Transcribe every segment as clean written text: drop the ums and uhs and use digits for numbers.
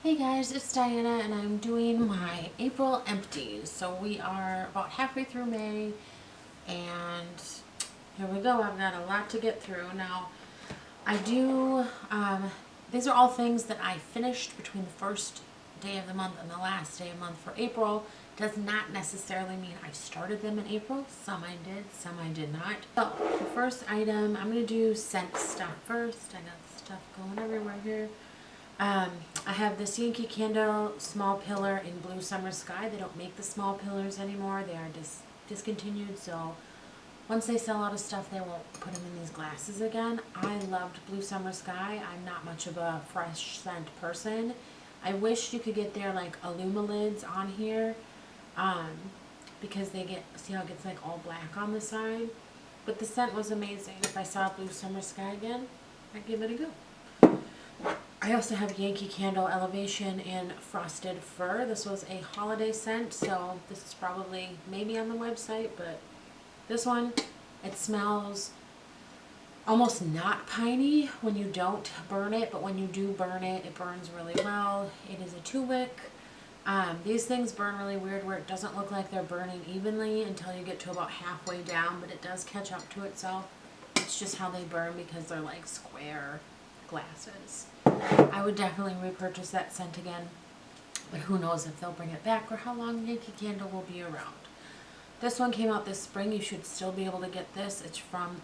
Hey guys, it's Diana and I'm doing my April empties. So we are about halfway through May and here we go. I've got a lot to get through. Now I do, these are all things that I finished between the first day of the month and the last day of the month for April. Does not necessarily mean I started them in April. Some I did, some I did not. So the first item, I'm going to do scent stuff first. I got stuff going everywhere here. I have this Yankee Candle small pillar in Blue Summer Sky. They don't make the small pillars anymore. They are discontinued, so once they sell out of stuff, they won't put them in these glasses again. I loved Blue Summer Sky. I'm not much of a fresh scent person. I wish you could get their like Illumilids on here, because they get, see how it gets like all black on the side? But the scent was amazing. If I saw Blue Summer Sky again, I'd give it a go. I also have Yankee Candle Elevation in Frosted Fir. This was a holiday scent, so this is probably maybe on the website, but this one, it smells almost not piney when you don't burn it, but when you do burn it, it burns really well. It is a 2-wick. These things burn really weird where it doesn't look like they're burning evenly until you get to about halfway down, but it does catch up to itself. It's just how they burn because they're like square glasses. I would definitely repurchase that scent again, but who knows if they'll bring it back or how long Yankee Candle will be around. This one came out this spring. You should still be able to get this. It's from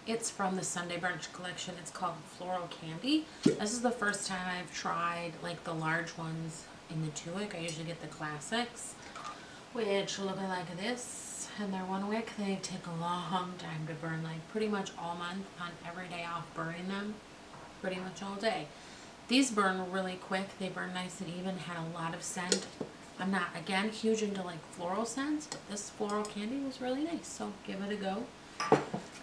the Sunday Brunch collection. It's called Floral Candy. This is the first time I've tried like the large ones in the 2-wick. I usually get the classics, which look like this, and they're 1-wick. They take a long time to burn, like pretty much all month, on every day off burning them, pretty much all day. These burn really quick. They burn nice and even, had a lot of scent. I'm not, again, huge into like floral scents, but this Floral Candy was really nice, so give it a go.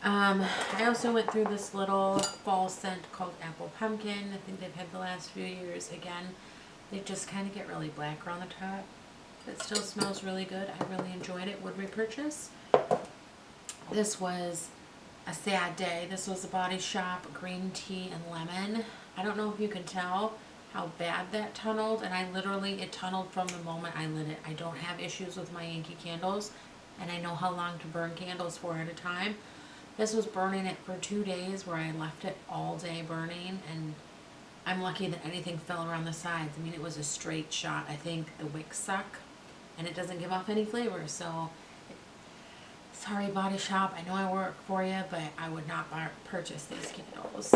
I also went through this little fall scent called Apple Pumpkin. I think they've had the last few years. Again, they just kind of get really black around the top. It still smells really good. I really enjoyed it. Would repurchase. This was a sad day. This was the Body Shop Green Tea and Lemon. I don't know if you can tell how bad that tunneled, and I literally, it tunneled from the moment I lit it. I don't have issues with my Yankee candles, and I know how long to burn candles for at a time. This was burning it for 2 days where I left it all day burning, and I'm lucky that anything fell around the sides. I mean, it was a straight shot. I think the wicks suck, and it doesn't give off any flavor, so sorry, Body Shop. I know I work for you, but I would not purchase these candles.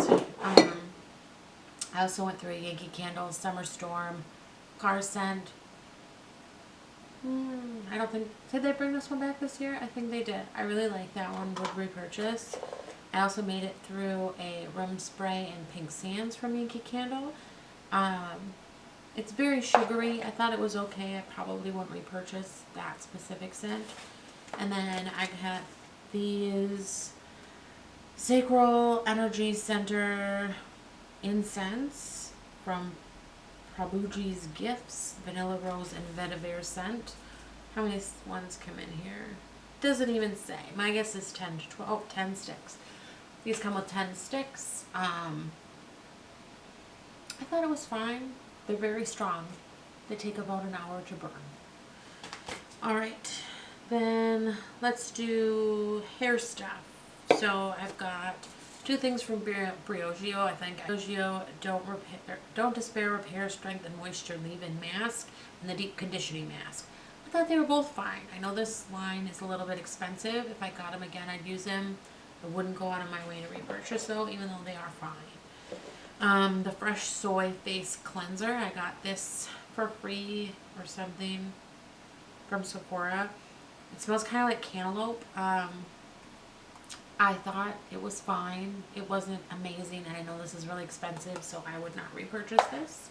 I also went through a Yankee Candle Summer Storm car scent. I don't think, did they bring this one back this year? I think they did. I really like that one. Would repurchase. I also made it through a Room Spray and Pink Sands from Yankee Candle. It's very sugary. I thought it was okay. I probably wouldn't repurchase that specific scent. And then I got these Sacral Energy Center incense from Prabhuji's Gifts, Vanilla Rose and Vetiver scent. How many ones come in here? Doesn't even say. My guess is 10 to 12. Oh, 10 sticks. These come with 10 sticks. I thought it was fine. They're very strong. They take about an hour to burn. Alright, then let's do hair stuff. So I've got 2 things from Briogeo. I think Briogeo Don't Despair Repair Strength and Moisture Leave-In Mask and the Deep Conditioning Mask. I thought they were both fine. I know this line is a little bit expensive. If I got them again, I'd use them. I wouldn't go out of my way to repurchase though, even though they are fine. The Fresh Soy Face Cleanser. I got this for free or something from Sephora. It smells kind of like cantaloupe. I thought it was fine. It wasn't amazing, and I know this is really expensive, so I would not repurchase this.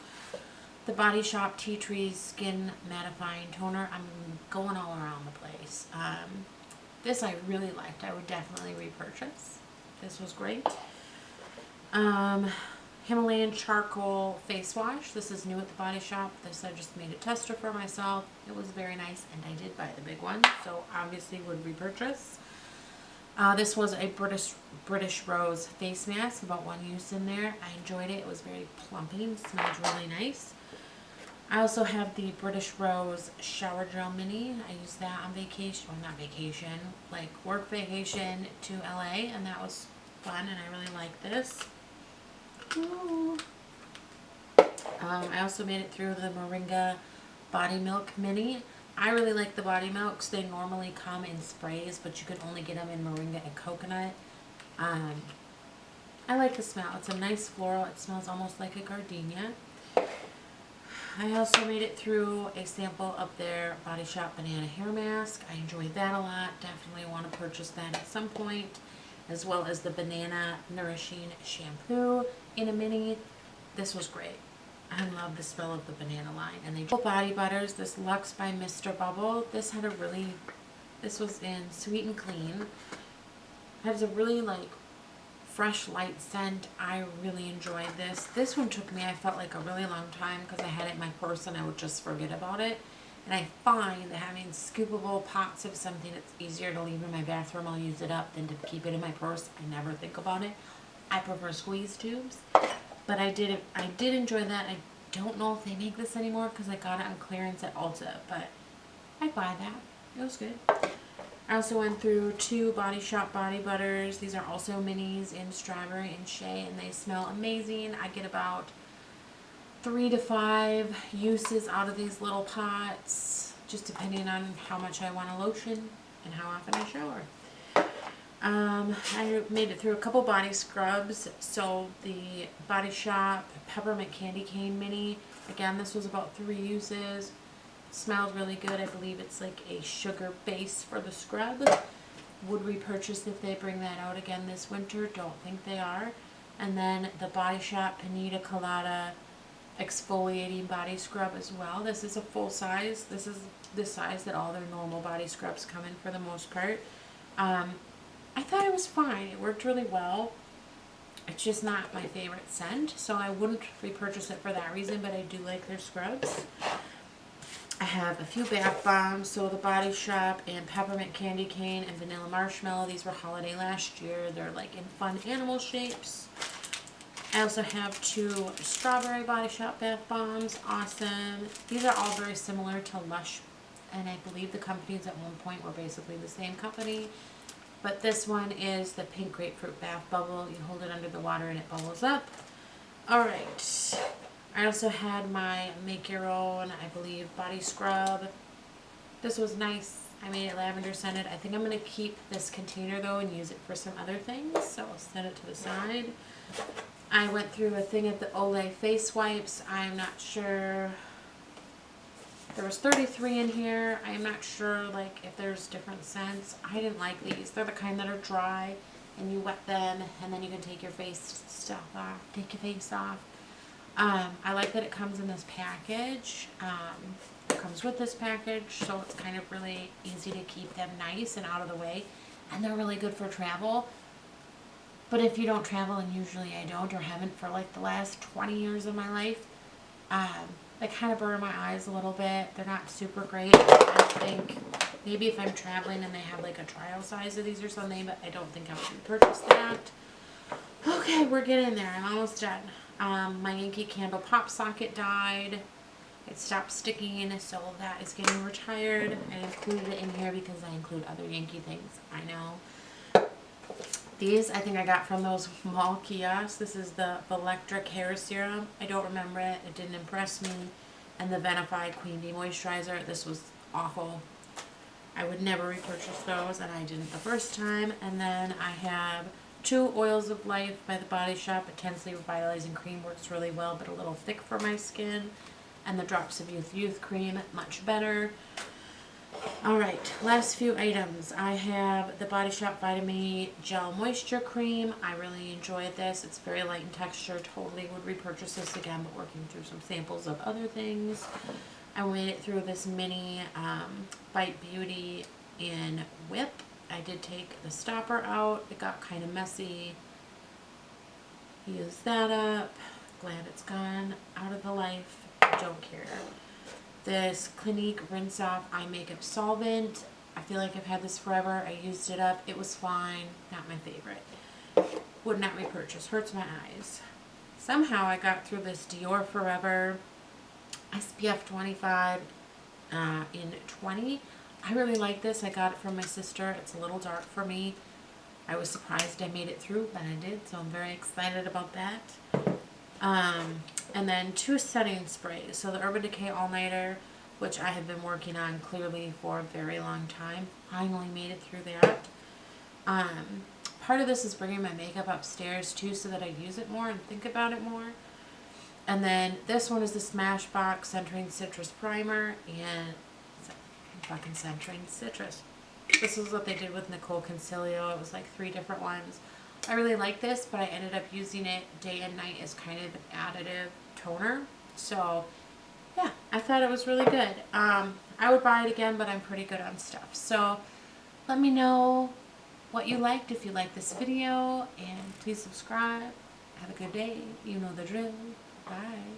The Body Shop Tea Tree Skin Mattifying Toner. I'm going all around the place. This I really liked. I would definitely repurchase. This was great. Himalayan Charcoal Face Wash. This is new at the Body Shop. This I just made a tester for myself. It was very nice, and I did buy the big one, so obviously would repurchase. This was a British Rose face mask, about 1 use in there. I enjoyed it. It was very plumping, smelled really nice. I also have the British Rose Shower Gel Mini. I used that on vacation, well not vacation, like work vacation to LA, and that was fun, and I really like this. Ooh. I also made it through the Moringa Body Milk Mini. I really like the body milks. They normally come in sprays, but you can only get them in moringa and coconut. Um, I like the smell. It's a nice floral. It smells almost like a gardenia. I also made it through a sample of their Body Shop Banana Hair Mask. I enjoyed that a lot. Definitely want to purchase that at some point. As well as the Banana Nourishing Shampoo in a mini. This was great. I love the smell of the banana line. And they body butters. This Luxe by Mr. Bubble. This was in Sweet and Clean. It has a really like fresh light scent. I really enjoyed this. This one took me, I felt like a really long time because I had it in my purse and I would just forget about it. And I find that having scoopable pots of something that's easier to leave in my bathroom, I'll use it up, than to keep it in my purse. I never think about it. I prefer squeeze tubes. But I did enjoy that. I don't know if they make this anymore because I got it on clearance at Ulta, but I'd buy that. It was good. I also went through 2 Body Shop body butters. These are also minis in strawberry and shea, and they smell amazing. I get about 3 to 5 uses out of these little pots, just depending on how much I want a lotion and how often I shower. I made it through a couple body scrubs. So the Body Shop Peppermint Candy Cane Mini. Again, this was about 3 uses. Smells really good. I believe it's like a sugar base for the scrub. Would repurchase if they bring that out again this winter. Don't think they are. And then the Body Shop Panita Colada Exfoliating Body Scrub as well. This is a full size. This is the size that all their normal body scrubs come in for the most part. I thought it was fine. It worked really well. It's just not my favorite scent, so I wouldn't repurchase it for that reason, but I do like their scrubs. I have a few bath bombs, so the Body Shop and Peppermint Candy Cane and Vanilla Marshmallow. These were holiday last year. They're like in fun animal shapes. I also have 2 Strawberry Body Shop bath bombs. Awesome. These are all very similar to Lush, and I believe the companies at one point were basically the same company. But this one is the Pink Grapefruit Bath Bubble. You hold it under the water and it bubbles up. Alright. I also had my Make Your Own, I believe, body scrub. This was nice. I made it lavender scented. I think I'm going to keep this container though and use it for some other things. So I'll set it to the side. I went through a thing of the Olay face wipes. I'm not sure. There was 33 in here. I'm not sure like if there's different scents. I didn't like these. They're the kind that are dry and you wet them and then you can take your face stuff off. Take your face off. I like that it comes in this package. It comes with this package, so it's kind of really easy to keep them nice and out of the way. And they're really good for travel. But if you don't travel, and usually I don't or haven't for like the last 20 years of my life, they kind of burn my eyes a little bit. They're not super great. I think maybe if I'm traveling and they have like a trial size of these or something, but I don't think I would purchase that. Okay, we're getting there. I'm almost done. My Yankee Candle pop socket died. It stopped sticking, so that is getting retired. I included it in here because I include other Yankee things. I know. These I think I got from those mall kiosks. This is the electric hair serum. I don't remember it. It didn't impress me. And the Venify Queen Bee Moisturizer. This was awful. I would never repurchase those, and I didn't the first time. And then I have 2 Oils of Life by the Body Shop. Intensely Revitalizing Cream works really well, but a little thick for my skin. And the Drops of Youth Cream, much better. Alright, last few items. I have the Body Shop Vitamin E Gel Moisture Cream. I really enjoyed this. It's very light in texture. Totally would repurchase this again, but working through some samples of other things. I made it through this mini Bite Beauty in Whip. I did take the stopper out. It got kind of messy. Use that up. Glad it's gone out of the life. Don't care. This Clinique Rinse Off Eye Makeup Solvent. I feel like I've had this forever. I used it up. It was fine. Not my favorite. Would not repurchase. Hurts my eyes. Somehow I got through this Dior Forever SPF 25 in 20. I really like this. I got it from my sister. It's a little dark for me. I was surprised I made it through, but I did, so I'm very excited about that. And then 2 setting sprays. So the Urban Decay All Nighter, which I have been working on clearly for a very long time. Finally made it through that. Part of this is bringing my makeup upstairs too, so that I use it more and think about it more. And then this one is the Smashbox Centering Citrus Primer, and it's fucking Centering Citrus. This is what they did with Nicole Concilio. It was like 3 different ones. I really like this, but I ended up using it day and night as kind of an additive toner. So yeah, I thought it was really good. I would buy it again, but I'm pretty good on stuff. So let me know what you liked if you liked this video, and please subscribe. Have a good day. You know the drill. Bye.